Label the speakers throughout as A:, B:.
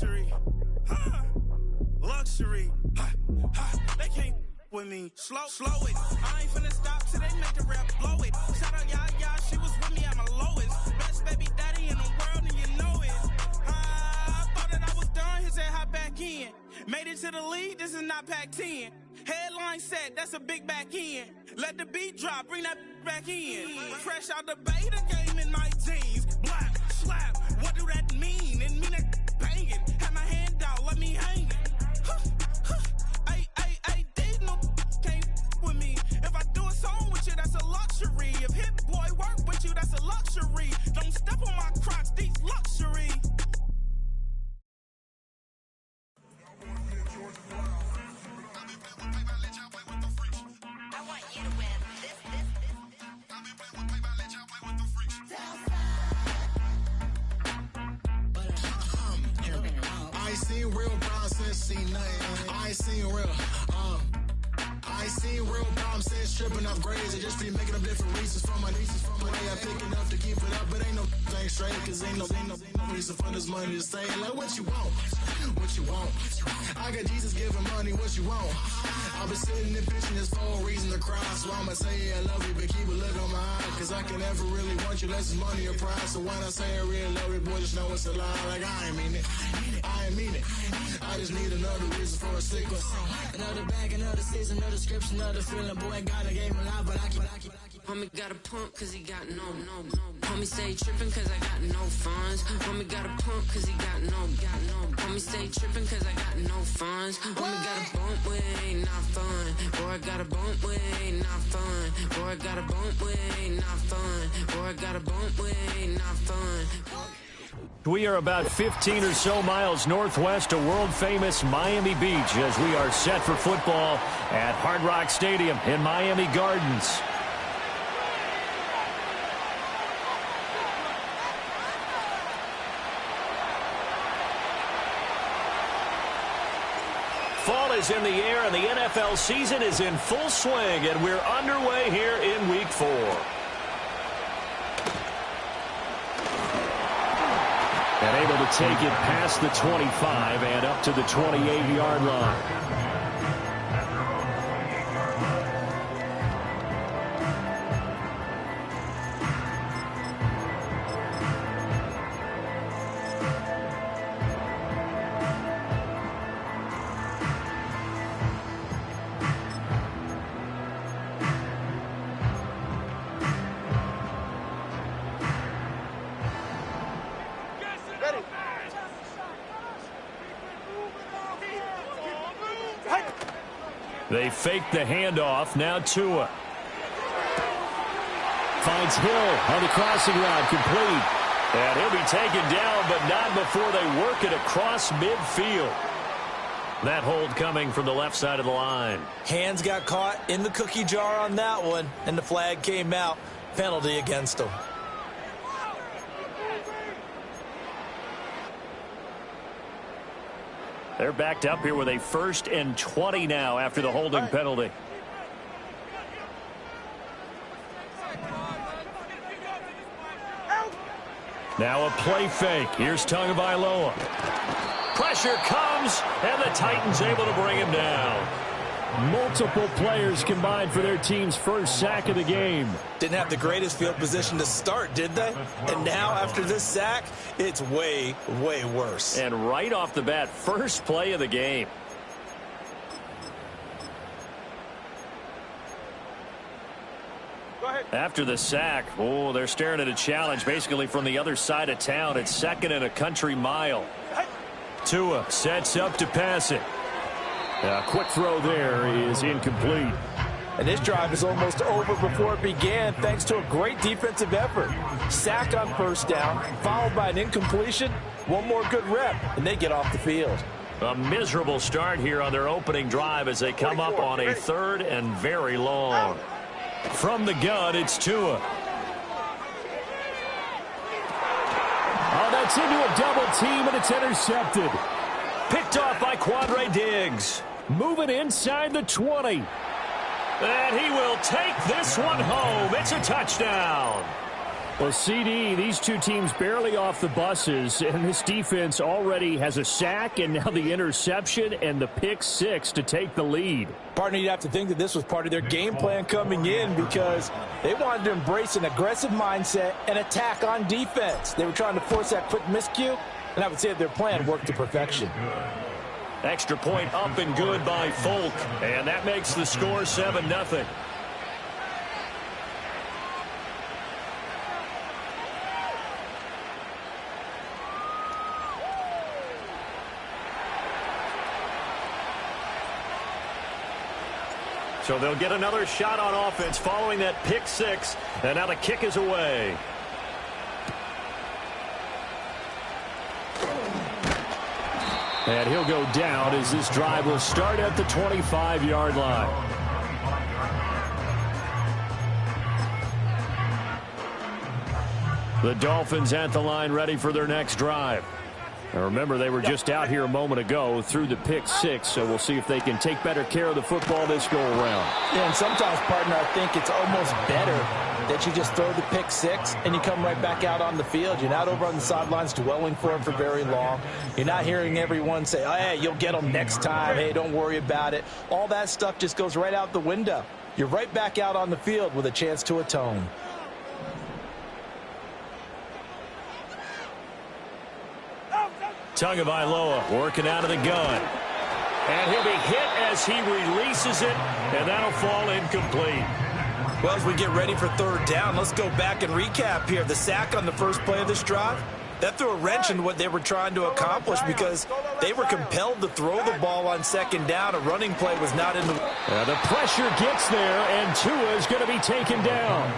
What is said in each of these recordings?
A: luxury. Luxury. They can't with me. Slow it. I ain't finna stop till they make the rap blow it. Shout out y'all, she was with me at my lowest. Best baby daddy in the world and you know it. I thought that I was done, he said hop back in. Made it to the league, this is not Pac-10. Headline set, that's a big back end. Let the beat drop, bring that back in. Fresh out the beta game in my jeans. Black, slap, what do that mean? It mean that banging. Have my hand out, let me hang it. These no can't with me. If I do a song with you, that's a luxury. If Hit Boy work with you, that's a luxury. Don't step on my Crocs, these luxury.
B: I ain't seen real problems since seen nothing. I ain't seen real problems since tripping off grades. I just be making up different reasons for my nieces. From my way I pick it up to keep it up, but ain't no thing straight. Cause ain't no reason for this money to stay. Like what you want? What you want? I got Jesus giving money, what you want? I've been sitting and pitching this for a reason to cry. So I'ma say I love you, but keep a look on my eye. Cause I can never really want you less than money or pride. So when I say I really love you, boy, just know it's a lie. Like I ain't mean it. I ain't mean it. I just need another reason for a sickle.
C: Another bag, another season, another description, another feeling. Boy, God, I gave him a lot, but I keep.
D: Homie got a pump cause he got no. Homie stay trippin' cause I got no funds. Homie got a pump cause he got no. Homie stay trippin' cause I got no funds. Homie got a bump with it ain't not fun. Boy, I got a bump with it ain't not fun. Boy, I got a bump with it ain't not fun. Boy, I got a bump with it ain't not fun.
E: We are about 15 or so miles northwest of world-famous Miami Beach as we are set for football at Hard Rock Stadium in Miami Gardens. Fall is in the air and the NFL season is in full swing, and we're underway here in Week 4. And able to take it past the 25 and up to the 28-yard line. They fake the handoff. Now Tua. Finds Hill on the crossing route. Complete. And he'll be taken down, but not before they work it across midfield. That hold coming from the left side of the line.
F: Hands got caught in the cookie jar on that one, and the flag came out. Penalty against him.
E: They're backed up here with a 1st and 20 now after the holding penalty. Now a play fake. Here's Tagovailoa. Pressure comes, and the Titans able to bring him down. Multiple players combined for their team's first sack of the game.
F: Didn't have the greatest field position to start, did they? And now, after this sack, it's way, way worse.
E: And right off the bat, first play of the game. After the sack, they're staring at a challenge basically from the other side of town. It's 2nd and a country mile. Tua sets up to pass it. A quick throw there is incomplete.
F: And this drive is almost over before it began thanks to a great defensive effort. Sack on 1st down, followed by an incompletion. One more good rep, and they get off the field.
E: A miserable start here on their opening drive as they come up on a 3rd and very long. From the gun, it's Tua. Oh, that's into a double team, and it's intercepted. Picked off by Quandre Diggs. Moving inside the 20. And he will take this one home. It's a touchdown. Well, CD, these two teams barely off the buses, and this defense already has a sack and now the interception and the pick six to take the lead.
F: Partner, you'd have to think that this was part of their game plan coming in because they wanted to embrace an aggressive mindset and attack on defense. They were trying to force that quick miscue, and I would say that their plan worked to perfection.
E: Extra point up and good by Folk, and that makes the score 7-0. So they'll get another shot on offense following that pick six, and now the kick is away. And he'll go down as this drive will start at the 25-yard line. The Dolphins at the line ready for their next drive. Now remember, they were just out here a moment ago through the pick six, so we'll see if they can take better care of the football this go around.
F: Yeah, and sometimes, partner, I think it's almost better that you just throw the pick six and you come right back out on the field. You're not over on the sidelines dwelling for it for very long. You're not hearing everyone say, oh, hey, you'll get them next time. Hey, don't worry about it. All that stuff just goes right out the window. You're right back out on the field with a chance to atone.
E: Tagovailoa working out of the gun. And he'll be hit as he releases it, and that'll fall incomplete.
F: Well, as we get ready for third down, let's go back and recap here. The sack on the first play of this drive, that threw a wrench in what they were trying to accomplish because they were compelled to throw the ball on second down. A running play was not in the...
E: The pressure gets there, and Tua is going to be taken down.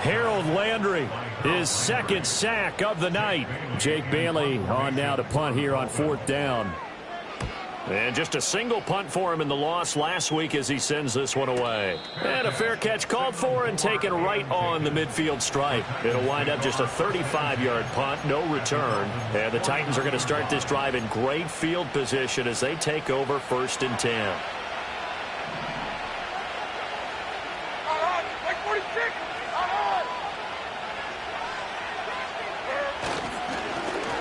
E: Harold Landry, his second sack of the night. Jake Bailey on now to punt here on fourth down. And just a single punt for him in the loss last week as he sends this one away. And a fair catch called for and taken right on the midfield stripe. It'll wind up just a 35-yard punt, no return. And the Titans are going to start this drive in great field position as they take over 1st and 10.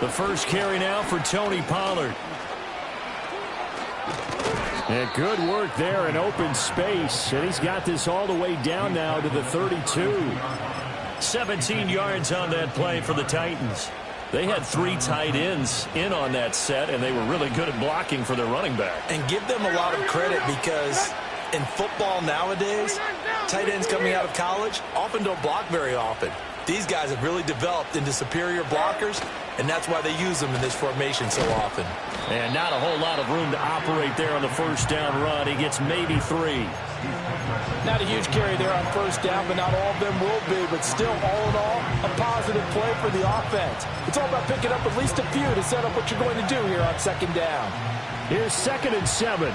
E: The first carry now for Tony Pollard. And good work there in open space. And he's got this all the way down now to the 32. 17 yards on that play for the Titans. They had 3 tight ends in on that set, and they were really good at blocking for their running back.
F: And give them a lot of credit because in football nowadays, tight ends coming out of college often don't block very often. These guys have really developed into superior blockers, and that's why they use them in this formation so often.
E: And not a whole lot of room to operate there on the first down run. He gets maybe 3.
F: Not a huge carry there on first down, but not all of them will be. But still, all in all, a positive play for the offense. It's all about picking up at least a few to set up what you're going to do here on second down.
E: Here's 2nd and 7.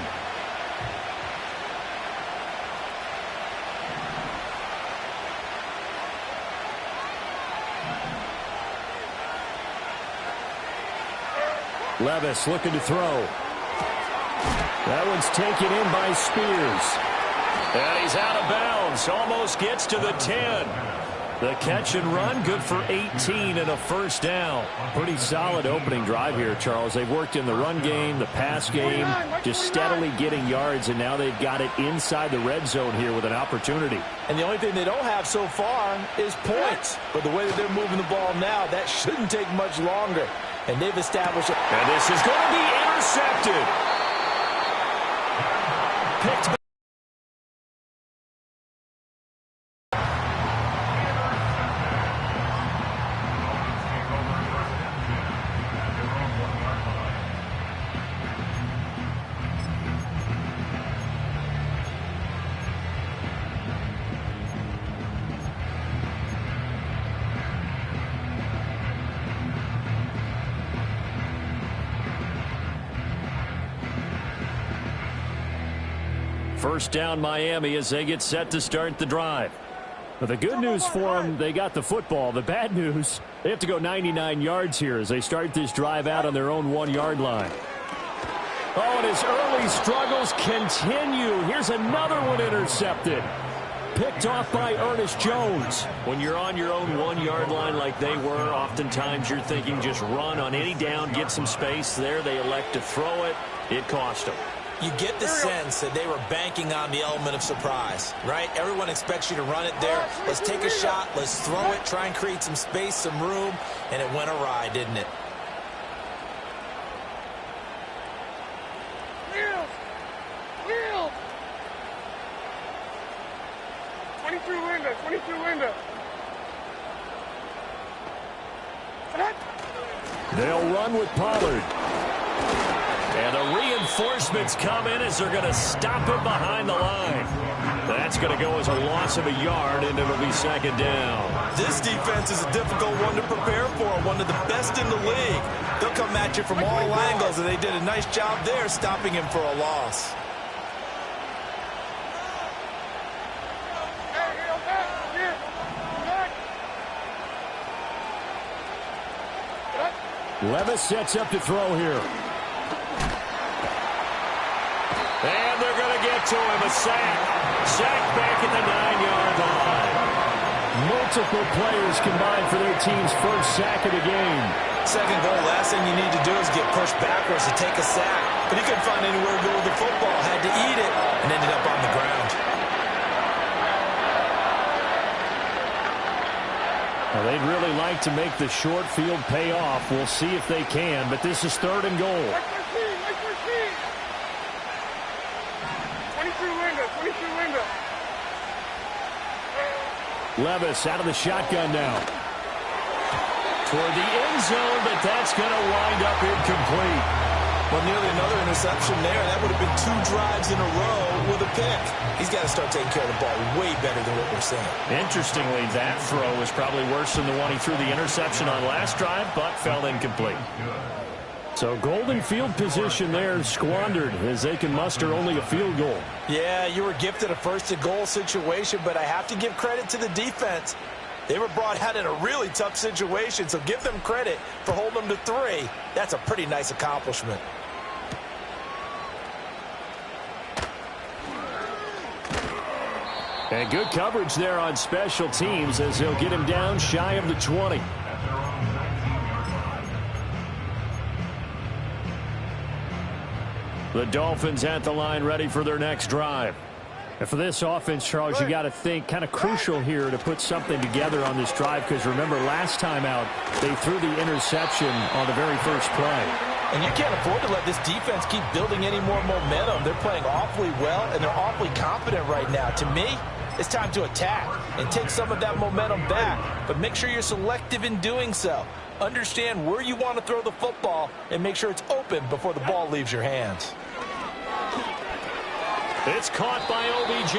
E: Levis looking to throw. That one's taken in by Spears. And he's out of bounds. Almost gets to the 10. The catch and run, good for 18 and a first down. Pretty solid opening drive here, Charles. They've worked in the run game, the pass game, just steadily getting yards, and now they've got it inside the red zone here with an opportunity.
F: And the only thing they don't have so far is points. But the way that they're moving the ball now, that shouldn't take much longer. And they've established it.
E: And this is going to be intercepted. Picked back. First down Miami as they get set to start the drive. But the good news for them, they got the football. The bad news, they have to go 99 yards here as they start this drive out on their own 1-yard line. Oh, and his early struggles continue. Here's another one intercepted. picked off by Ernest Jones. When you're on your own 1-yard line like they were, oftentimes you're thinking just run on any down, get some space. There they elect to throw it. It cost them.
F: You get the sense that they were banking on the element of surprise, right? Everyone expects you to run it there. Let's take a shot. Let's throw it. Try and create some space, some room. And it went awry, didn't it?
G: Wheels! 22 window.
E: They'll run with Pollard. And the reinforcements come in as they're going to stop him behind the line. That's going to go as a loss of a yard, and it'll be second down.
F: This defense is a difficult one to prepare for, one of the best in the league. They'll come at you from all angles, and they did a nice job there stopping him for a loss.
E: Levis sets up to throw here. And they're going to get to him. A sack. Sack back at the 9-yard line. Multiple players combined for their team's first sack of the game.
F: Second goal, last thing you need to do is get pushed backwards to take a sack. But he couldn't find anywhere to go with the football. Had to eat it and ended up on the ground.
E: Well, they'd really like to make the short field pay off. We'll see if they can, but this is 3rd and goal.
G: 22 window.
E: Levis out of the shotgun now. Toward the end zone, but that's going to wind up incomplete.
F: Well, nearly another interception there. That would have been 2 drives in a row with a pick. He's got to start taking care of the ball way better than what we're seeing.
E: Interestingly, that throw was probably worse than the one he threw the interception on last drive, but fell incomplete. So golden field position there squandered as they can muster only a field goal.
F: Yeah, you were gifted a 1st and goal situation, but I have to give credit to the defense. They were brought out in a really tough situation, so give them credit for holding them to 3. That's a pretty nice accomplishment.
E: And good coverage there on special teams as they'll get him down shy of the 20. The Dolphins at the line ready for their next drive. And for this offense, Charles, you got to think kind of crucial here to put something together on this drive because remember last time out they threw the interception on the very first play.
F: And you can't afford to let this defense keep building any more momentum. They're playing awfully well and they're awfully confident right now. To me, it's time to attack and take some of that momentum back. But make sure you're selective in doing so. Understand where you want to throw the football and make sure it's open before the ball leaves your hands.
E: It's caught by OBJ.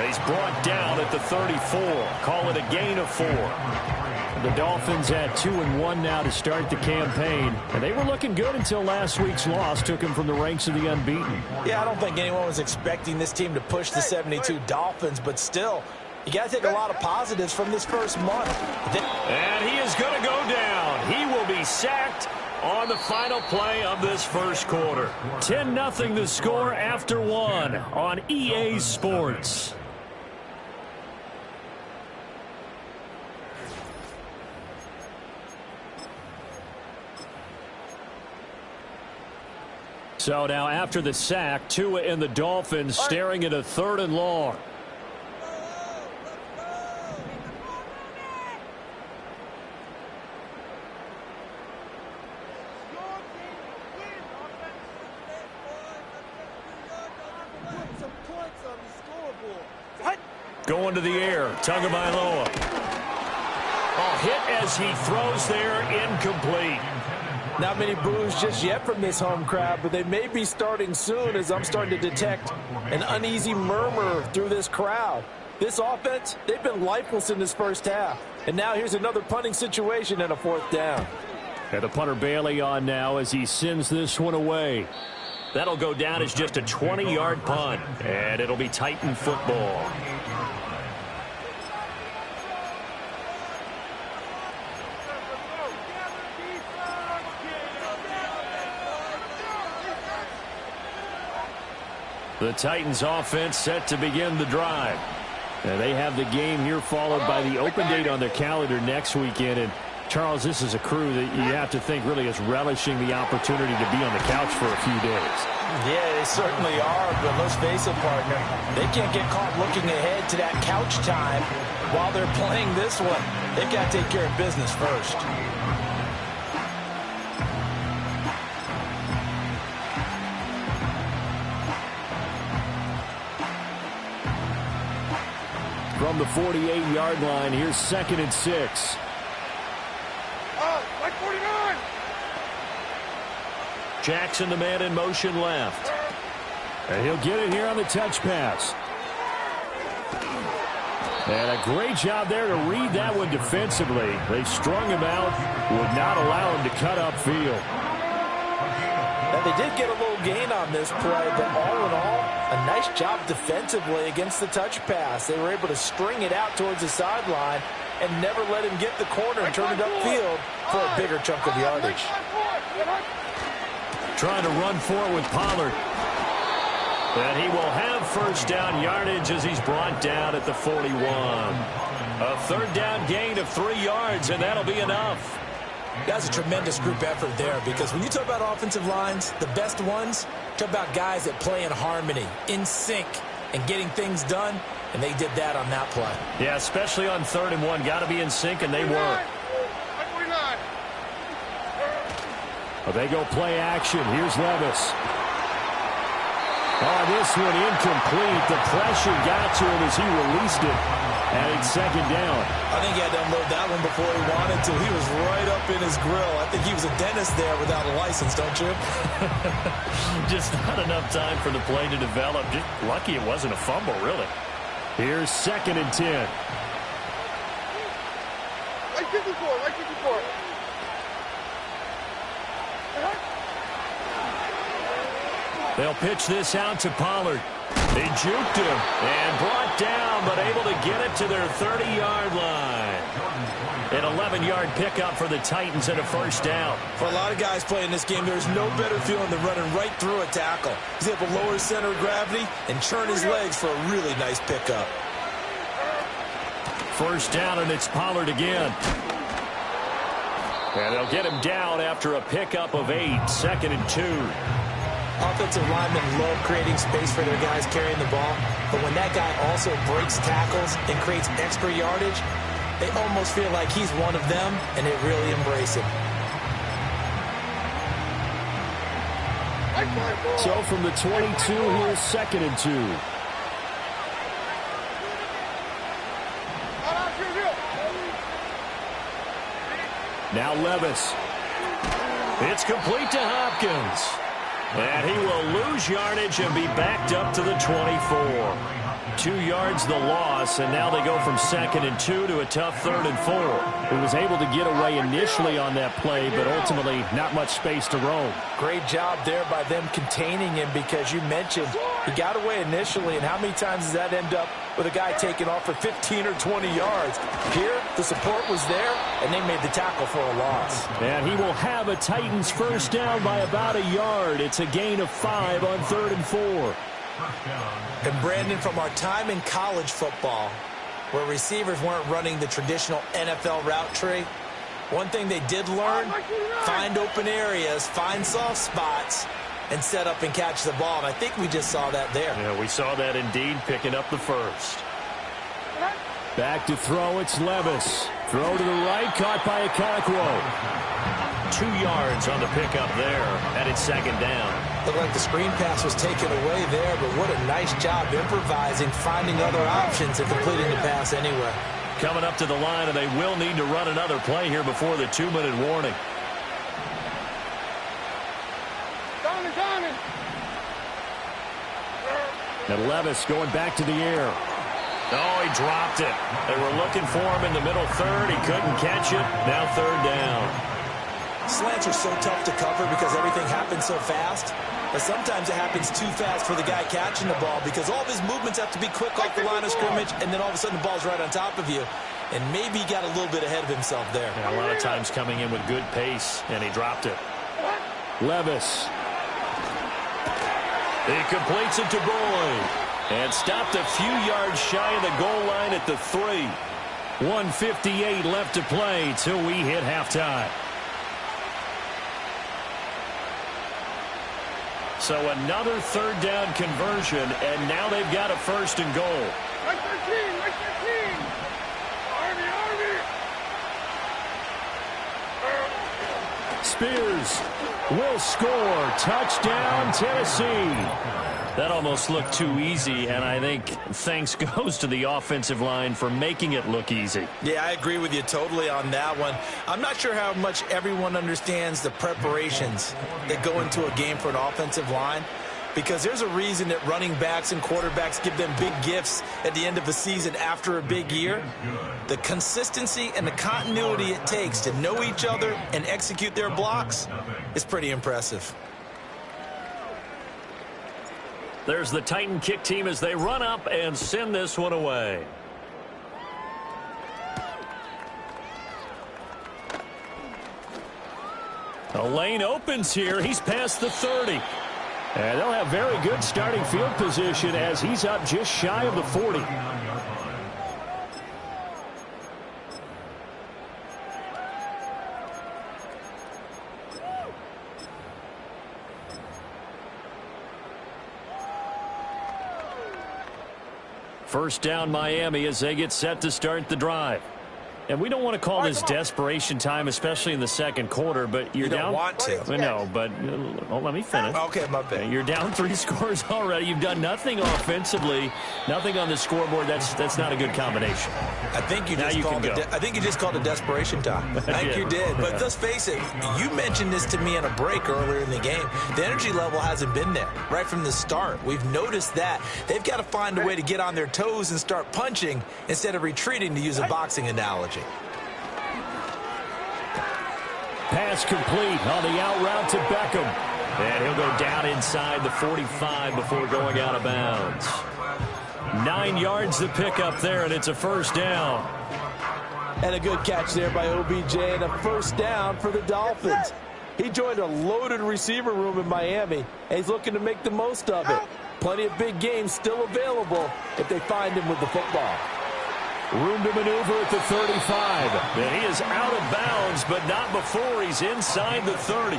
E: He's brought down at the 34. Call it a gain of 4. The Dolphins at 2-1 now to start the campaign. And they were looking good until last week's loss took them from the ranks of the unbeaten.
F: Yeah, I don't think anyone was expecting this team to push the 72 Dolphins, but still, you got to take a lot of positives from this first month.
E: And he is going to go down. He will be sacked on the final play of this first quarter. 10-0 the score after 1 on EA Sports. So now after the sack, Tua and the Dolphins staring at a 3rd and long. Going to the air, Tagovailoa. Hit as he throws there, incomplete.
F: Not many boos just yet from this home crowd, but they may be starting soon as I'm starting to detect an uneasy murmur through this crowd. This offense, they've been lifeless in this first half. And now here's another punting situation and a 4th down.
E: And the punter Bailey on now as he sends this one away. That'll go down as just a 20-yard punt, and it'll be Titan football. The Titans offense set to begin the drive. And they have the game here followed by the open date on their calendar next weekend. And Charles, this is a crew that you have to think really is relishing the opportunity to be on the couch for a few days.
F: Yeah, they certainly are, but let's face it, partner. They can't get caught looking ahead to that couch time while they're playing this one. They've got to take care of business first.
E: From the 48-yard line, here's 2nd and 6.
G: Like 49.
E: Jackson, the man in motion left. And he'll get it here on the touch pass. And a great job there to read that one defensively. They strung him out, would not allow him to cut upfield.
F: Now, they did get a little gain on this play, but all in all, a nice job defensively against the touch pass. They were able to string it out towards the sideline and never let him get the corner and turn it upfield for a bigger chunk of yardage.
E: Trying to run for it with Pollard. And he will have first down yardage as he's brought down at the 41. A third down gain of 3 yards, and that'll be enough.
F: That's a tremendous group effort there, because when you talk about offensive lines, the best ones, talk about guys that play in harmony, in sync, and getting things done, and they did that on that play.
E: Yeah, especially on 3rd and 1. Got to be in sync, and they were. Well, they go play action. Here's Levis. Oh, this one incomplete. The pressure got to him as he released it. And it's 2nd down.
F: I think he had to unload that one before he wanted to. He was right up in his grill. I think he was a dentist there without a license, don't you?
E: Just not enough time for the play to develop. Just lucky it wasn't a fumble, really. Here's 2nd and 10.
G: Like 54, like 54.
E: They'll pitch this out to Pollard. They juked him and brought down, but able to get it to their 30-yard line. An 11-yard pickup for the Titans and a first down.
F: For a lot of guys playing this game, there's no better feeling than running right through a tackle. He's able to lower his center of gravity and churn his legs for a really nice pickup.
E: First down, and it's Pollard again. And they'll get him down after a pickup of 8, 2nd and 2.
F: Offensive linemen love creating space for their guys carrying the ball, but when that guy also breaks tackles and creates extra yardage, they almost feel like he's one of them, and they really embrace him.
E: So from the 22, here's 2nd and 2. Now Levis. It's complete to Hopkins. And he will lose yardage and be backed up to the 24. 2 yards the loss, and now they go from 2nd and 2 to a tough 3rd and 4. He was able to get away initially on that play, but ultimately not much space to roam.
F: Great job there by them containing him, because you mentioned he got away initially, and how many times does that end up with a guy taking off for 15 or 20 yards? Here, the support was there, and they made the tackle for a loss.
E: And he will have a Titans first down by about a yard. It's a gain of 5 on 3rd and 4.
F: And Brandon, from our time in college football, where receivers weren't running the traditional NFL route tree, one thing they did learn, find open areas, find soft spots, and set up and catch the ball. And I think we just saw that there.
E: Yeah, we saw that indeed, picking up the first. Back to throw, it's Levis. Throw to the right, caught by Okonkwo. 2 yards on the pickup there, and it's 2nd down.
F: Looked like the screen pass was taken away there, but what a nice job improvising, finding other options, and completing the pass anyway.
E: Coming up to the line, and they will need to run another play here before the 2-minute warning. And Levis going back to the air. Oh, he dropped it. They were looking for him in the middle 3rd. He couldn't catch it. Now 3rd down.
F: Slants are so tough to cover because everything happens so fast. But sometimes it happens too fast for the guy catching the ball, because all of his movements have to be quick off the line of scrimmage, and then all of a sudden the ball's right on top of you. And maybe he got a little bit ahead of himself there.
E: Yeah, a lot of times coming in with good pace, and he dropped it. Levis. He completes it to Boyd. And stopped a few yards shy of the goal line at the 3. 1:58 left to play till we hit halftime. So another third down conversion, and now they've got a 1st and goal.
G: Like 13, like 13. Army.
E: Spears will score. Touchdown, Tennessee. That almost looked too easy, and I think thanks goes to the offensive line for making it look easy.
F: Yeah, I agree with you totally on that one. I'm not sure how much everyone understands the preparations that go into a game for an offensive line, because there's a reason that running backs and quarterbacks give them big gifts at the end of the season after a big year. The consistency and the continuity it takes to know each other and execute their blocks is pretty impressive.
E: There's the Titan kick team as they run up and send this one away. The lane opens here. He's past the 30. And they'll have very good starting field position as he's up just shy of the 40. First down, Miami, as they get set to start the drive. And we don't want to call this desperation time, especially in the second quarter, but you're down.
F: You don't want to.
E: No, but let me finish.
F: Okay, my bad.
E: You're down 3 scores already. You've done nothing offensively, nothing on the scoreboard. That's not a good combination.
F: I think you just called it desperation time. I think you did. But let's face it, you mentioned this to me in a break earlier in the game. The energy level hasn't been there right from the start. We've noticed that. They've got to find a way to get on their toes and start punching instead of retreating, to use a boxing analogy.
E: Pass complete on the out route to Beckham. And he'll go down inside the 45 before going out of bounds. 9 yards to pick up there, and it's a first down.
F: And a good catch there by OBJ, and a first down for the Dolphins. He joined a loaded receiver room in Miami, and he's looking to make the most of it. Plenty of big games still available if they find him with the football.
E: Room to maneuver at the 35. And he is out of bounds, but not before he's inside the 30.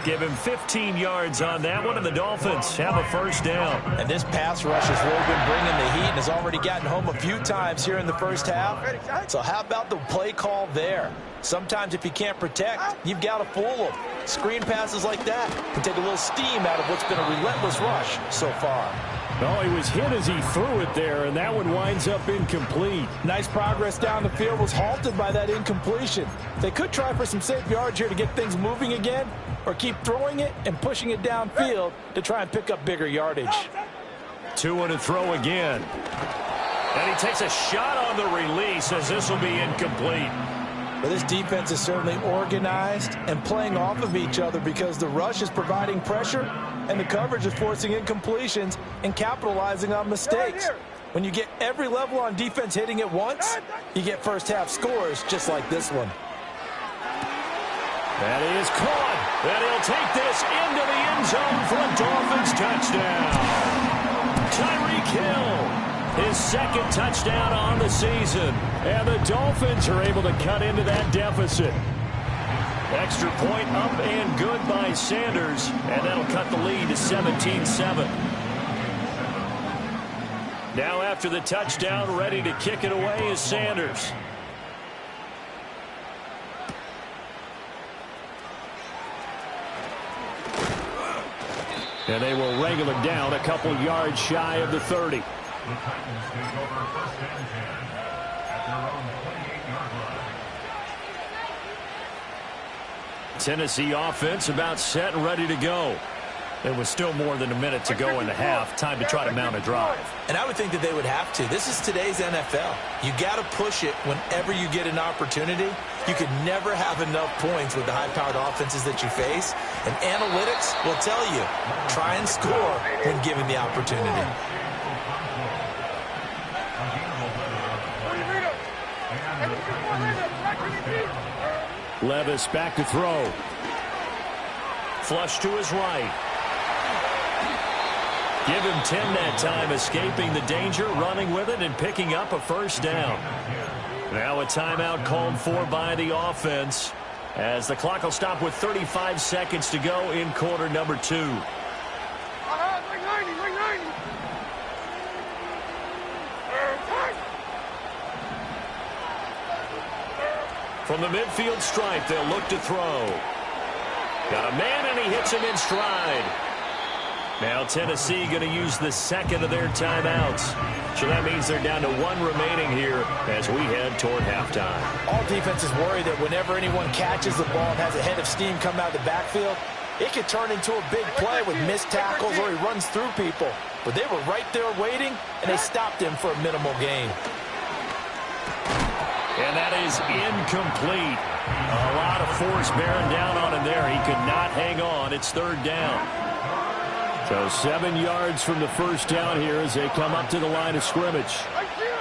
E: Give him 15 yards on that one, and the Dolphins have a first down.
F: And this pass rush has really been bringing the heat and has already gotten home a few times here in the first half. So how about the play call there? Sometimes if you can't protect, you've got to fool them. Screen passes like that can take a little steam out of what's been a relentless rush so far.
E: Oh, he was hit as he threw it there, and that one winds up incomplete.
F: Nice progress down the field, was halted by that incompletion. They could try for some safe yards here to get things moving again, or keep throwing it and pushing it downfield to try and pick up bigger yardage.
E: 2 to throw again. And he takes a shot on the release as this will be incomplete.
F: But this defense is certainly organized and playing off of each other because the rush is providing pressure and the coverage is forcing incompletions and capitalizing on mistakes. When you get every level on defense hitting at once, you get first half scores just like this one.
E: That is caught. And he'll take this into the end zone for a Dolphins touchdown. Tyreek Hill. His second touchdown on the season. And the Dolphins are able to cut into that deficit. Extra point up and good by Sanders. And that'll cut the lead to 17-7. Now after the touchdown, ready to kick it away is Sanders. And they will wrangle it down a couple yards shy of the 30. Tennessee offense about set and ready to go. There was still more than a minute to go in the half. Time to try to mount a drive.
F: And I would think that they would have to. This is today's NFL. You got to push it whenever you get an opportunity. You could never have enough points with the high-powered offenses that you face. And analytics will tell you, try and score when given the opportunity.
E: Levis back to throw. Flush to his right. Give him 10 that time, escaping the danger, running with it, and picking up a first down. Now a timeout called for by the offense, as the clock will stop with 35 seconds to go in quarter number 2.
G: Like 90, like 90.
E: From the midfield stripe, they'll look to throw. Got a man, and he hits him in stride. Now Tennessee going to use the second of their timeouts. So that means they're down to 1 remaining here as we head toward halftime.
F: All defenses worry that whenever anyone catches the ball and has a head of steam come out of the backfield, it could turn into a big play with missed tackles or he runs through people. But they were right there waiting, and they stopped him for a minimal gain.
E: And that is incomplete. A lot of force bearing down on him there. He could not hang on. It's third down. So 7 yards from the first down here as they come up to the line of scrimmage.
G: Like zero.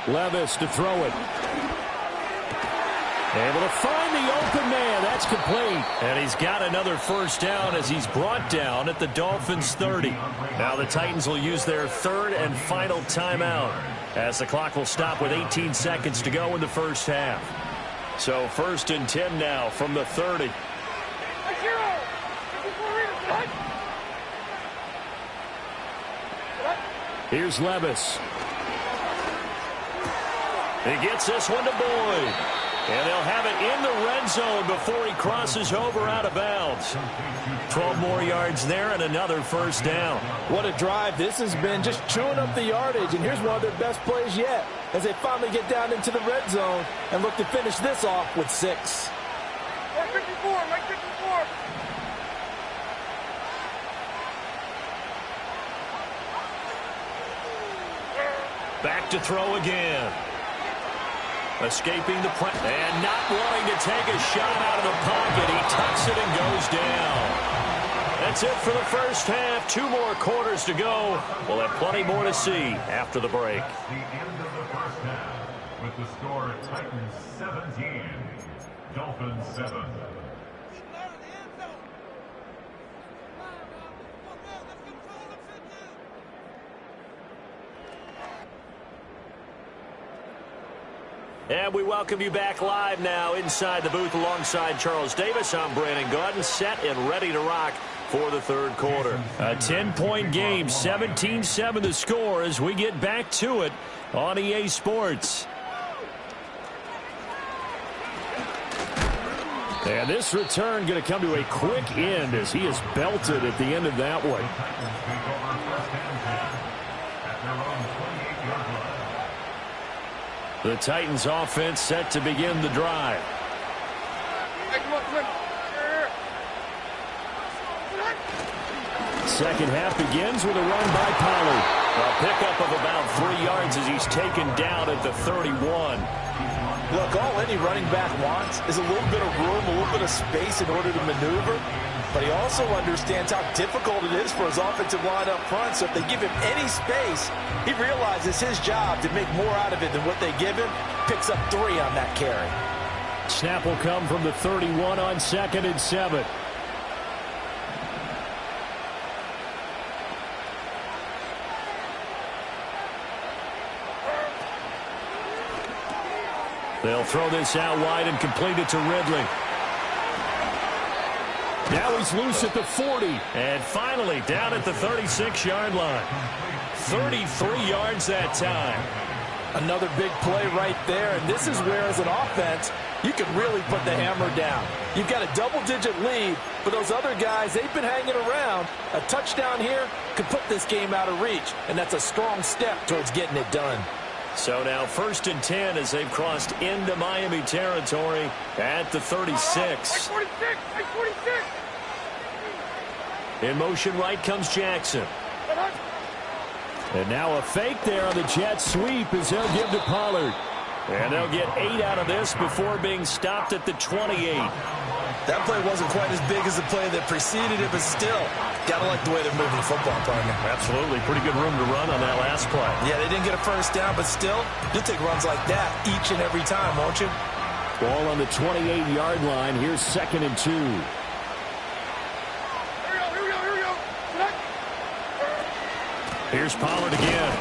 E: Levis to throw it. Able to find the open man. That's complete. And he's got another first down as he's brought down at the Dolphins' 30. Now the Titans will use their third and final timeout as the clock will stop with 18 seconds to go in the first half. So 1st and 10 now from the 30.
G: Like zero.
E: Here's Levis. He gets this one to Boyd. And they'll have it in the red zone before he crosses over out of bounds. 12 more yards there and another first down.
F: What a drive this has been, just chewing up the yardage. And here's one of their best plays yet as they finally get down into the red zone and look to finish this off with 6.
G: Like 54, like 54.
E: Back to throw again. Escaping the press and not wanting to take a shot out of the pocket. He tucks it and goes down. That's it for the first half. 2 more quarters to go. We'll have plenty more to see after the break.
H: The end of the first half with the score Titans 17, Dolphins 7.
E: And we welcome you back live now inside the booth alongside Charles Davis. I'm Brandon Gaudin, set and ready to rock for the third quarter. A 10-point game, 17-7 the score as we get back to it on EA Sports. And this return going to come to a quick end as he is belted at the end of that one. The Titans offense set to begin the drive. Second half begins with a run by Pollard. A pickup of about 3 yards as he's taken down at the 31.
F: Look, all any running back wants is a little bit of room, a little bit of space in order to maneuver. But he also understands how difficult it is for his offensive line up front. So if they give him any space, he realizes his job to make more out of it than what they give him. Picks up 3 on that carry.
E: Snap will come from the 31 on 2nd and 7. They'll throw this out wide and complete it to Ridley. Now he's loose at the 40. And finally down at the 36-yard line. 33 yards that time.
F: Another big play right there. And this is where, as an offense, you can really put the hammer down. You've got a double-digit lead. For those other guys, they've been hanging around. A touchdown here could put this game out of reach. And that's a strong step towards getting it done.
E: So now 1st and 10 as they've crossed into Miami territory at the 36.
G: 46, 46.
E: In motion right comes Jackson. And now a fake there on the jet sweep as they'll give to Pollard. And they'll get 8 out of this before being stopped at the 28.
F: That play wasn't quite as big as the play that preceded it, but still, gotta like the way they're moving the football, partner.
E: Absolutely. Pretty good room to run on that last play.
F: Yeah, they didn't get a first down, but still, you'll take runs like that each and every time, won't you?
E: Ball on the 28-yard line. Here's 2nd and 2.
G: Here we go.
E: Here's Pollard again.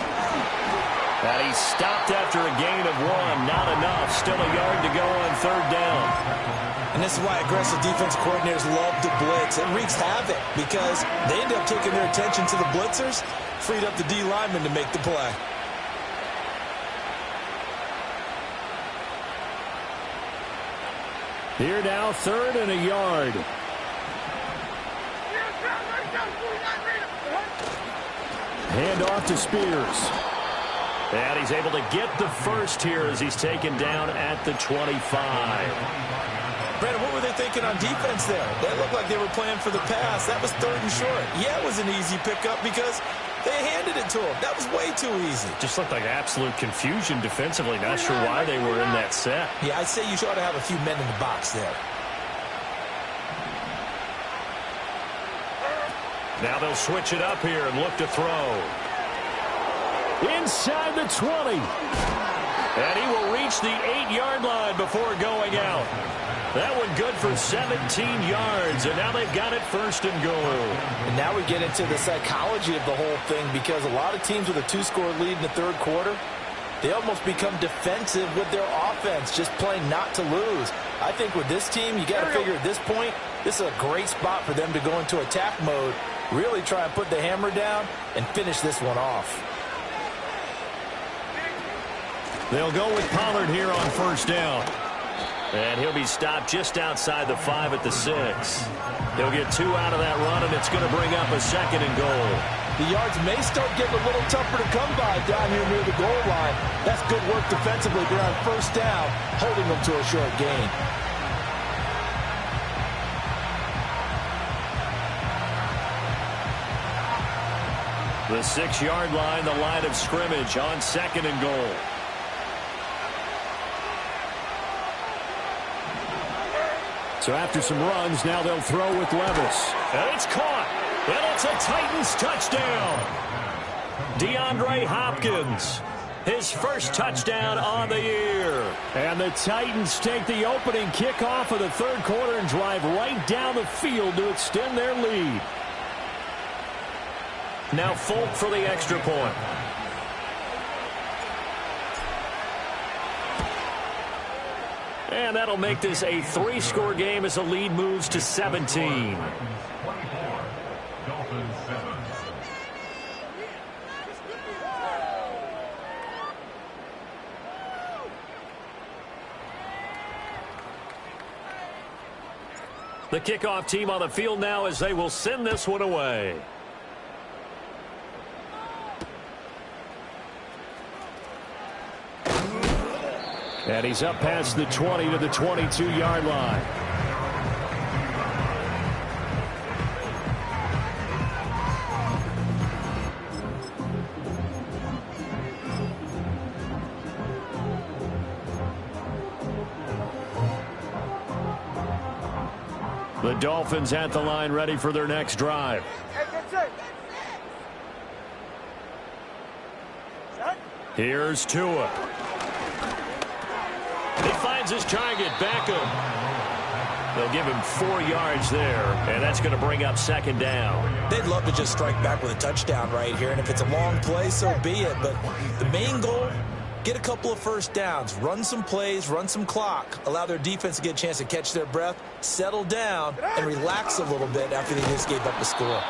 E: And he's stopped after a gain of 1. Not enough. Still a yard to go on 3rd down.
F: And this is why aggressive defense coordinators love to blitz. It wreaks havoc because they end up taking their attention to the blitzers, freed up the D lineman to make the play.
E: Here now, 3rd and a yard. Hand off to Spears. And he's able to get the first here as he's taken down at the 25.
F: Brandon, what were they thinking on defense there? They looked like they were playing for the pass. That was 3rd and short. Yeah, it was an easy pickup because they handed it to him. That was way too easy.
E: Just looked like absolute confusion defensively. Not sure why they were in that set.
F: Yeah, I'd say you ought to have a few men in the box there.
E: Now they'll switch it up here and look to throw. Inside the 20. And he will reach the 8-yard line before going out. That one good for 17 yards, and now they've got it 1st and goal.
F: And now we get into the psychology of the whole thing because a lot of teams with a 2-score lead in the 3rd quarter, they almost become defensive with their offense, just playing not to lose. I think with this team, you got to figure at this point, this is a great spot for them to go into attack mode, really try and put the hammer down and finish this one off.
E: They'll go with Pollard here on 1st down. And he'll be stopped just outside the 5 at the 6. He'll get 2 out of that run, and it's going to bring up a 2nd and goal.
F: The yards may start getting a little tougher to come by down here near the goal line. That's good work defensively here on 1st down, holding them to a short gain.
E: The 6-yard line, the line of scrimmage on 2nd and goal. So after some runs, now they'll throw with Levis. And it's caught. And it's a Titans touchdown. DeAndre Hopkins, his first touchdown on the year. And the Titans take the opening kickoff of the 3rd quarter and drive right down the field to extend their lead. Now Folk for the extra point. And that'll make this a 3-score game as the lead moves to 17.
H: Dolphins 7.
E: The kickoff team on the field now as they will send this one away. And he's up past the 20 to the 22-yard line. The Dolphins at the line ready for their next drive. Here's Tua. He finds his target, Beckham. They'll give him 4 yards there, and that's going to bring up 2nd down.
F: They'd love to just strike back with a touchdown right here, and if it's a long play, so be it. But the main goal, get a couple of 1st downs, run some plays, run some clock, allow their defense to get a chance to catch their breath, settle down, and relax a little bit after they just gave up the score.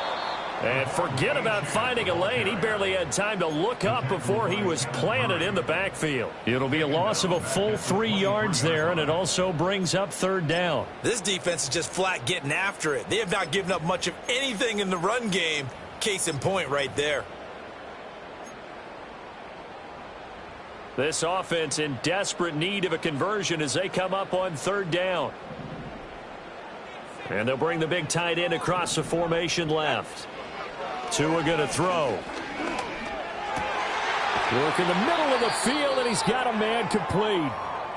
E: And forget about finding a lane. He barely had time to look up before he was planted in the backfield. It'll be a loss of a full 3 yards there, and it also brings up 3rd down.
F: This defense is just flat getting after it. They have not given up much of anything in the run game. Case in point right there.
E: This offense in desperate need of a conversion as they come up on 3rd down. And they'll bring the big tight end across the formation left. Tua going to throw. Work in the middle of the field, and he's got a man complete.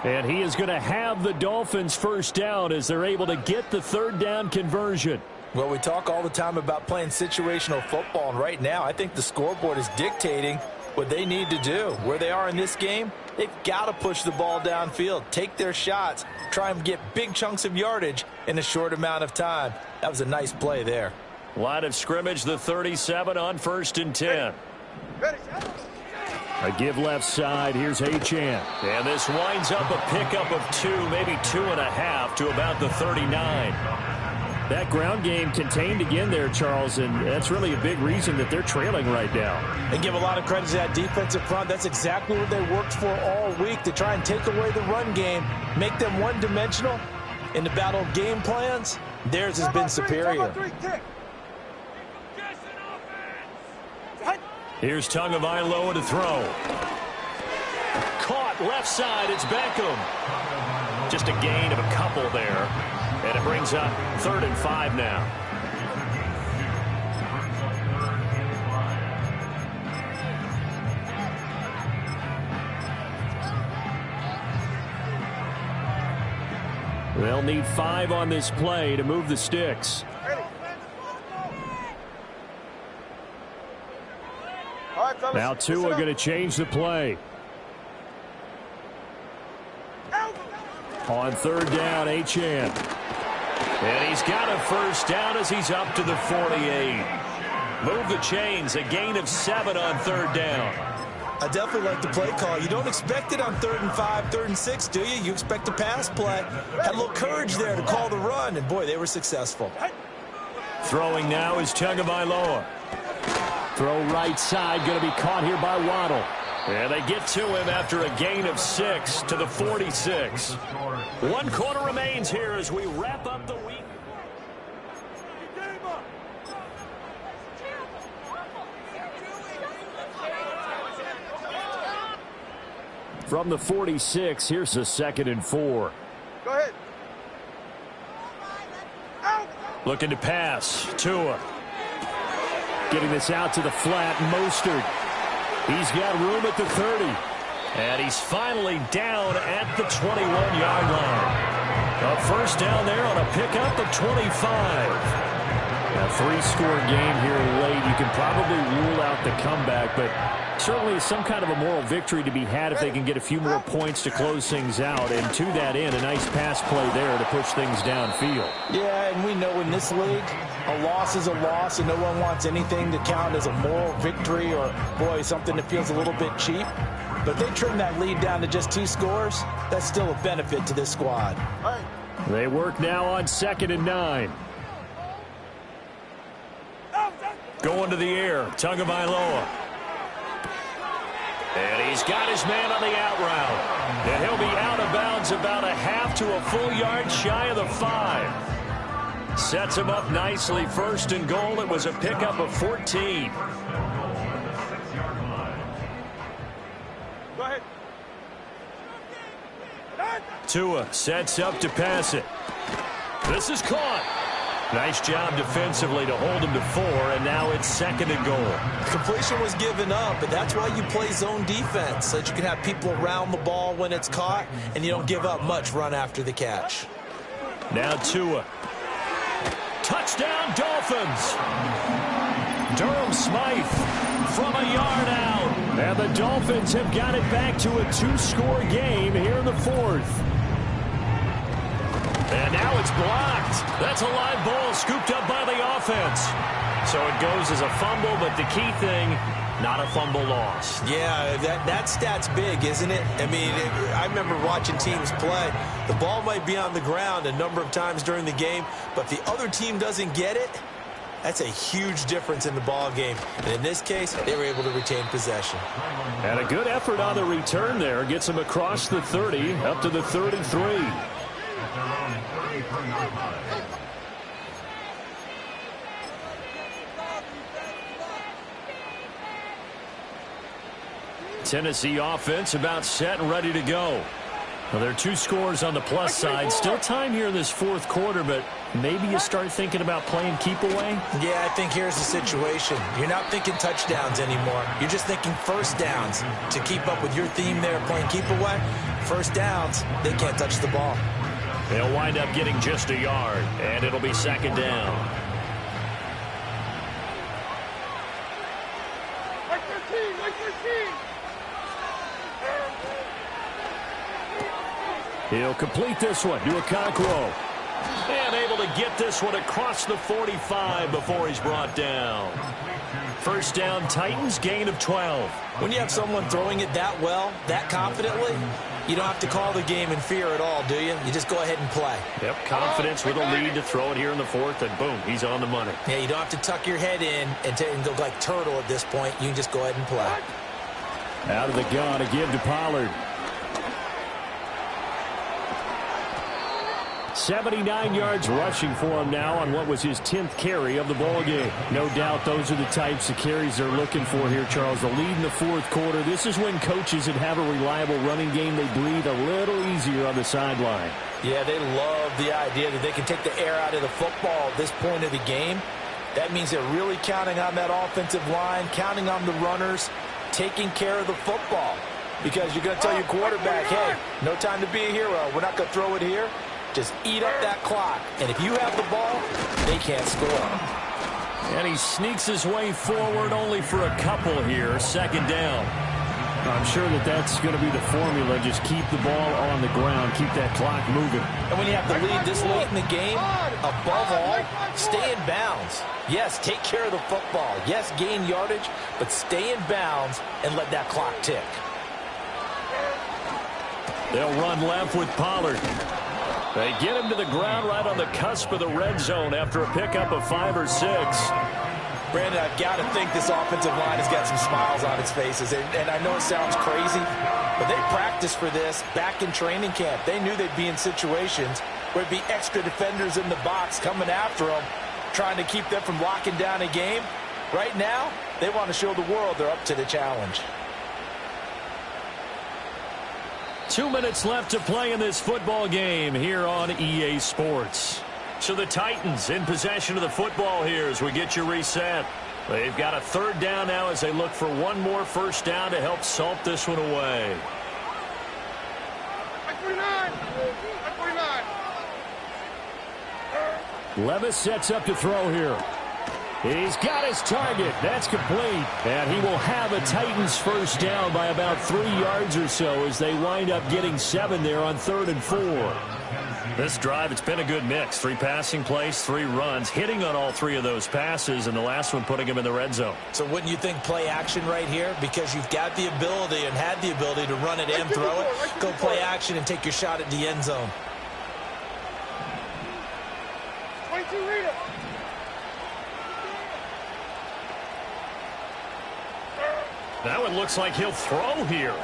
E: And he is going to have the Dolphins 1st down as they're able to get the 3rd down conversion.
F: Well, we talk all the time about playing situational football, and right now I think the scoreboard is dictating what they need to do. Where they are in this game, they've got to push the ball downfield, take their shots, try and get big chunks of yardage in a short amount of time. That was a nice play there.
E: Line of scrimmage, the 37 on 1st and 10. A give left side. Here's Achane. And this winds up a pickup of 2, maybe 2.5 to about the 39. That ground game contained again there, Charles, and that's really a big reason that they're trailing right now.
F: And give a lot of credit to that defensive front. That's exactly what they worked for all week, to try and take away the run game, make them one-dimensional. In the battle of game plans, theirs has been superior.
E: Here's Tagovailoa to throw. Caught left side. It's Beckham. Just a gain of a couple there. And it brings up 3rd and 5 now. They'll need 5 on this play to move the sticks. Now Tua going to change the play. On 3rd down, Achane. And he's got a 1st down as he's up to the 48. Move the chains, a gain of 7 on 3rd down.
F: I definitely like the play call. You don't expect it on 3rd and 5, 3rd and 6, do you? You expect a pass play. Had a little courage there to call the run, and boy, they were successful.
E: Throwing now is Tagovailoa. Throw right side, going to be caught here by Waddle. And they get to him after a gain of 6 to the 46. 1 quarter remains here as we wrap up the week. From the 46, here's a 2nd and 4.
G: Go ahead.
E: Looking to pass. Tua. Getting this out to the flat. Mostert. He's got room at the 30. And he's finally down at the 21-yard line. A 1st down there on a pickup of 25. A 3-score game here late. You can probably rule out the comeback, but certainly some kind of a moral victory to be had if they can get a few more points to close things out. And to that end, a nice pass play there to push things downfield.
F: Yeah, and we know in this league, a loss is a loss, and no one wants anything to count as a moral victory or, boy, something that feels a little bit cheap. But they trim that lead down to just 2 scores. That's still a benefit to this squad.
E: They work now on 2nd and 9. Going to the air, Tagovailoa. And he's got his man on the out route. And he'll be out of bounds about a half to a full yard shy of the 5. Sets him up nicely. 1st and goal. It was a pickup of 14.
G: Go ahead.
E: Tua sets up to pass it. This is caught. Nice job defensively to hold him to 4, and now it's 2nd and goal.
F: Completion was given up, but that's why you play zone defense, so that you can have people around the ball when it's caught, and you don't give up much run after the catch.
E: Now Tua. Touchdown, Dolphins. Durham Smythe from a yard out. And the Dolphins have got it back to a 2-score game here in the 4th. And now it's blocked. That's a live ball scooped up by the offense. So it goes as a fumble, but the key thing, not a fumble loss.
F: Yeah, that stat's big, isn't it? I mean, I remember watching teams play. The ball might be on the ground a number of times during the game, but if the other team doesn't get it, that's a huge difference in the ball game. And in this case, they were able to retain possession.
E: And a good effort on the return there. Gets them across the 30, up to the 33. Tennessee offense about set and ready to go. Well, there are 2 scores on the plus side. Still time here in this 4th quarter, but maybe you start thinking about playing keep away?
F: Yeah, I think here's the situation. You're not thinking touchdowns anymore. You're just thinking 1st downs. To keep up with your theme there, playing keep away, 1st downs, they can't touch the ball.
E: They'll wind up getting just a yard, and it'll be 2nd down.
G: Like 13, like
E: He'll complete this one to Okonkwo. And able to get this one across the 45 before he's brought down. First down, Titans, gain of 12.
F: When you have someone throwing it that well, that confidently, you don't have to call the game in fear at all, do you? You just go ahead and play.
E: Yep, confidence with a lead to throw it here in the fourth, and boom, he's on the money.
F: Yeah, you don't have to tuck your head in and go like turtle at this point. You can just go ahead and play.
E: Out of the gun to give to Pollard. 79 yards rushing for him now on what was his 10th carry of the ball game. No doubt those are the types of carries they're looking for here, Charles. The lead in the fourth quarter. This is when coaches that have a reliable running game, they breathe a little easier on the sideline.
F: Yeah, they love the idea that they can take the air out of the football at this point of the game. That means they're really counting on that offensive line, counting on the runners, taking care of the football. Because you're going to tell your quarterback, hey, no time to be a hero. We're not going to throw it here. Just eat up that clock. And if you have the ball, they can't score.
E: And he sneaks his way forward only for a couple here. Second down. I'm sure that's going to be the formula. Just keep the ball on the ground. Keep that clock moving.
F: And when you have the lead this late in the game, above all, stay in bounds. Yes, take care of the football. Yes, gain yardage, but stay in bounds and let that clock tick.
E: They'll run left with Pollard. They get him to the ground right on the cusp of the red zone after a pickup of 5 or 6.
F: Brandon, I've got to think this offensive line has got some smiles on its faces. And I know it sounds crazy, but they practiced for this back in training camp. They knew they'd be in situations where it'd be extra defenders in the box coming after them, trying to keep them from locking down a game. Right now, they want to show the world they're up to the challenge.
E: 2 minutes left to play in this football game here on EA Sports. So the Titans in possession of the football here as we get you reset. They've got a third down now as they look for one more first down to help salt this one away.
G: 49.
E: Levis sets up to throw here. He's got his target. That's complete. And he will have a Titans first down by about 3 yards or so as they wind up getting 7 there on 3rd and 4. This drive, it's been a good mix. 3 passing plays, 3 runs, hitting on all 3 of those passes, and the last one putting him in the red zone.
F: So wouldn't you think play action right here? Because you've got the ability and had the ability to run it and throw it. Go play action and take your shot at the end zone.
G: 22, read it.
E: That one looks like he'll throw here.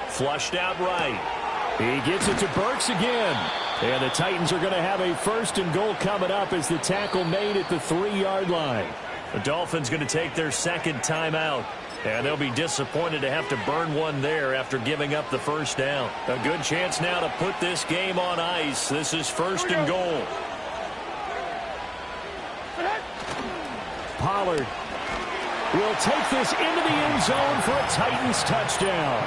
E: Flushed out right. He gets it to Burks again. And the Titans are going to have a 1st and goal coming up as the tackle made at the 3-yard line. The Dolphins going to take their second timeout. And they'll be disappointed to have to burn one there after giving up the first down. A good chance now to put this game on ice. This is 1st and goal. Pollard will take this into the end zone for a Titans touchdown.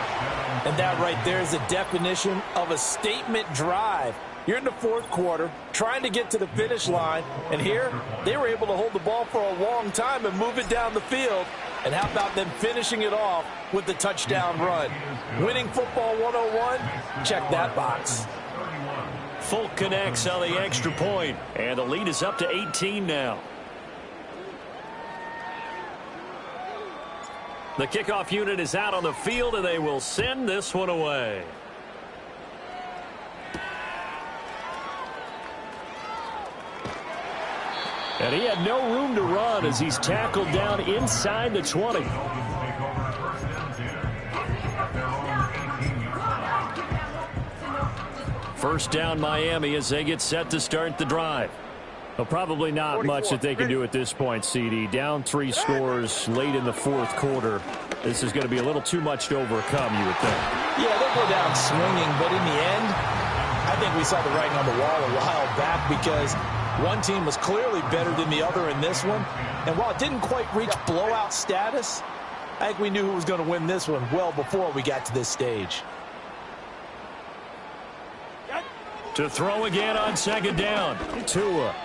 F: And that right there is the definition of a statement drive. You're in the 4th quarter, trying to get to the finish line, and here they were able to hold the ball for a long time and move it down the field. And how about them finishing it off with the touchdown run? Winning football 101, check that box.
E: Folk connects on the extra point, and the lead is up to 18 now. The kickoff unit is out on the field, and they will send this one away. And he had no room to run as he's tackled down inside the 20. First down Miami as they get set to start the drive. Well, probably not much that they can do at this point, CD. Down 3 scores late in the 4th quarter. This is going to be a little too much to overcome, you would think.
F: Yeah, they'll go down swinging, but in the end, I think we saw the writing on the wall a while back because one team was clearly better than the other in this one. And while it didn't quite reach blowout status, I think we knew who was going to win this one well before we got to this stage.
E: To throw again on 2nd down. Tua.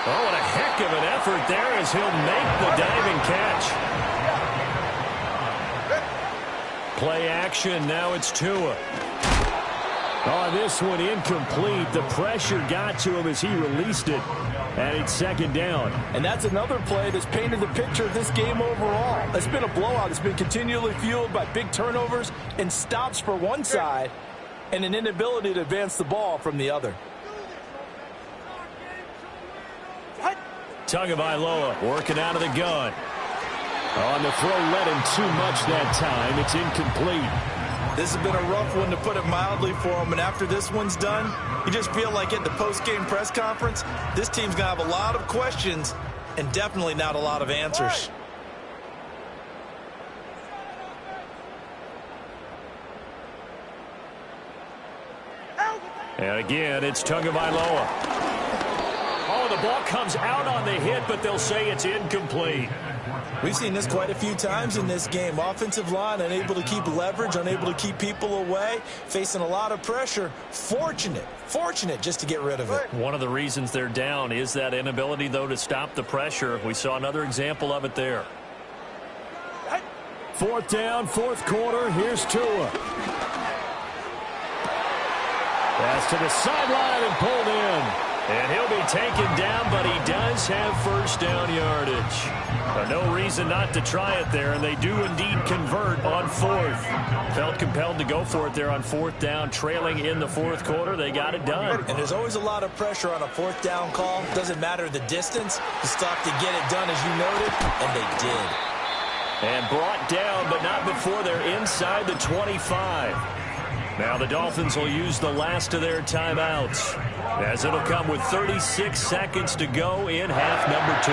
E: Oh, what a heck of an effort there as he'll make the diving catch. Play action. Now it's Tua. Oh, this one incomplete. The pressure got to him as he released it. And it's second down.
F: And that's another play that's painted the picture of this game overall. It's been a blowout. It's been continually fueled by big turnovers and stops for one side and an inability to advance the ball from the other.
E: Tagovailoa working out of the gun. On the throw, led him too much that time. It's incomplete.
F: This has been a rough one, to put it mildly, for him. And after this one's done, you just feel like at the post-game press conference, this team's going to have a lot of questions and definitely not a lot of answers.
E: And again, it's Tagovailoa. Oh, the ball comes out on the hit, but they'll say it's incomplete.
F: We've seen this quite a few times in this game. Offensive line unable to keep leverage, unable to keep people away, facing a lot of pressure. Fortunate just to get rid of it.
E: One of the reasons they're down is that inability, though, to stop the pressure. We saw another example of it there. Fourth down, fourth quarter. Here's Tua. Pass to the sideline and pulled in. And he'll be taken down, but he does have first down yardage. No reason not to try it there, and they do indeed convert on fourth. Felt compelled to go for it there on fourth down, trailing in the fourth quarter. They got it done.
F: And there's always a lot of pressure on a fourth down call. Doesn't matter the distance. You stop to get it done, as you noted, and they did.
E: And brought down, but not before they're inside the 25. Now the Dolphins will use the last of their timeouts, as it'll come with 36 seconds to go in half number 2.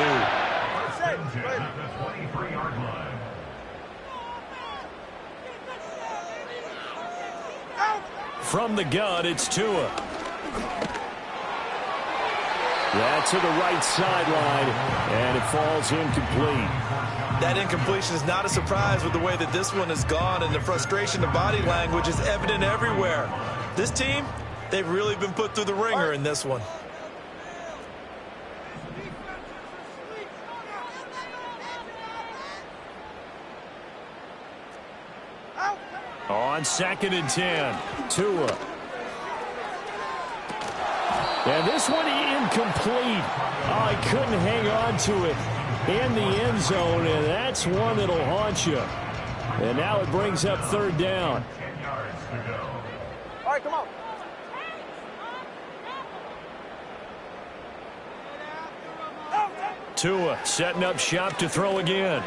E: From the gun, it's Tua. That's to the right sideline, and it falls incomplete.
F: That incompletion is not a surprise with the way that this one has gone, and the frustration, the body language is evident everywhere. This team, they've really been put through the ringer in this one.
E: On 2nd and 10, Tua. And this one incomplete. Oh, he couldn't hang on to it in the end zone, and that's one that'll haunt you. And now it brings up third down.
G: 10 yards to go. All right, come on.
E: Tua setting up shop to throw again.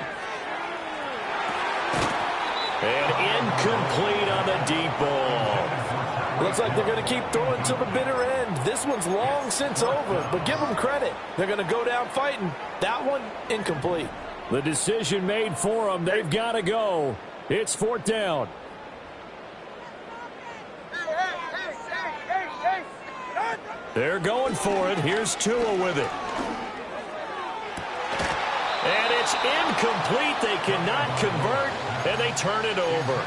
E: And incomplete on the deep ball.
F: Looks like they're going to keep throwing to the bitter end. This one's long since over, but give them credit. They're going to go down fighting. That one, incomplete.
E: The decision made for them. They've got to go. It's fourth down. They're going for it. Here's Tua with it. And it's incomplete. They cannot convert, and they turn it over.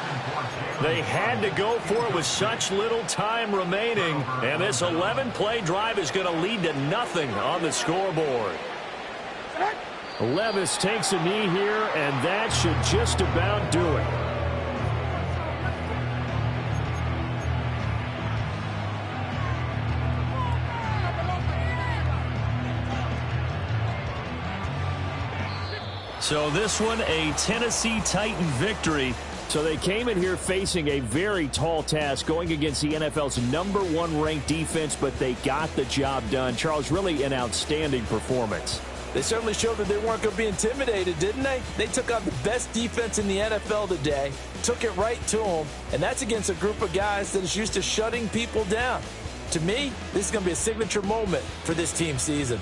E: They had to go for it with such little time remaining, and this 11-play drive is going to lead to nothing on the scoreboard. Levis takes a knee here, and that should just about do it. So this one, a Tennessee Titan victory. So they came in here facing a very tall task, going against the NFL's #1 ranked defense, but they got the job done. Charles, really an outstanding performance.
F: They certainly showed that they weren't going to be intimidated, didn't they? They took on the best defense in the NFL today, took it right to them, and that's against a group of guys that is used to shutting people down. To me, this is going to be a signature moment for this team season.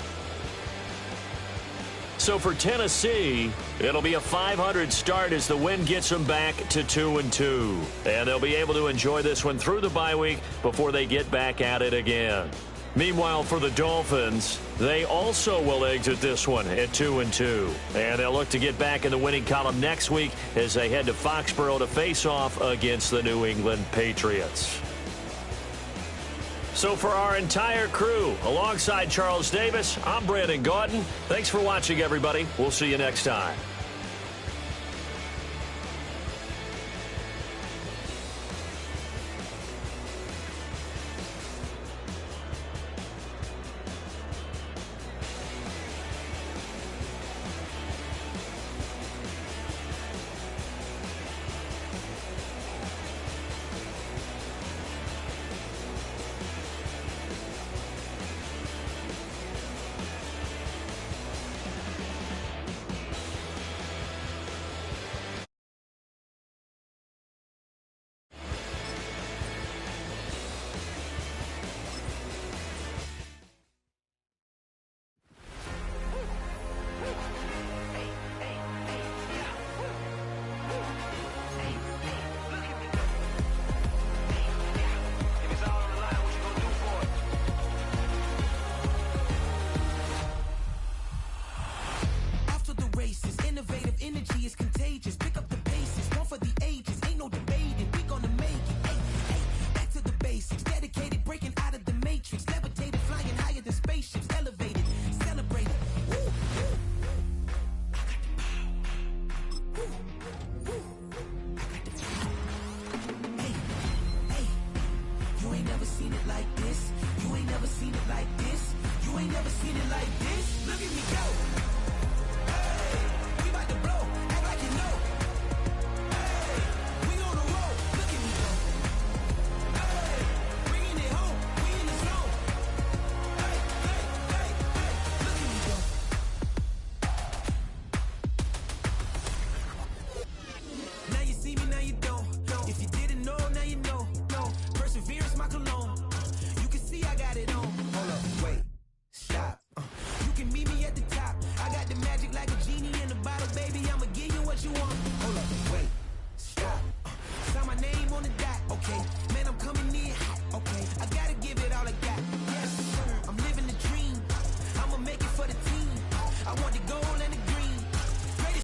E: So for Tennessee, it'll be a .500 start as the win gets them back to 2-2. And they'll be able to enjoy this one through the bye week before they get back at it again. Meanwhile, for the Dolphins, they also will exit this one at 2-2. And they'll look to get back in the winning column next week as they head to Foxborough to face off against the New England Patriots. So for our entire crew, alongside Charles Davis, I'm Brandon Gaudin. Thanks for watching, everybody. We'll see you next time.
C: seen it like this. You ain't never seen it like this. You ain't never seen it like this. Look at me go.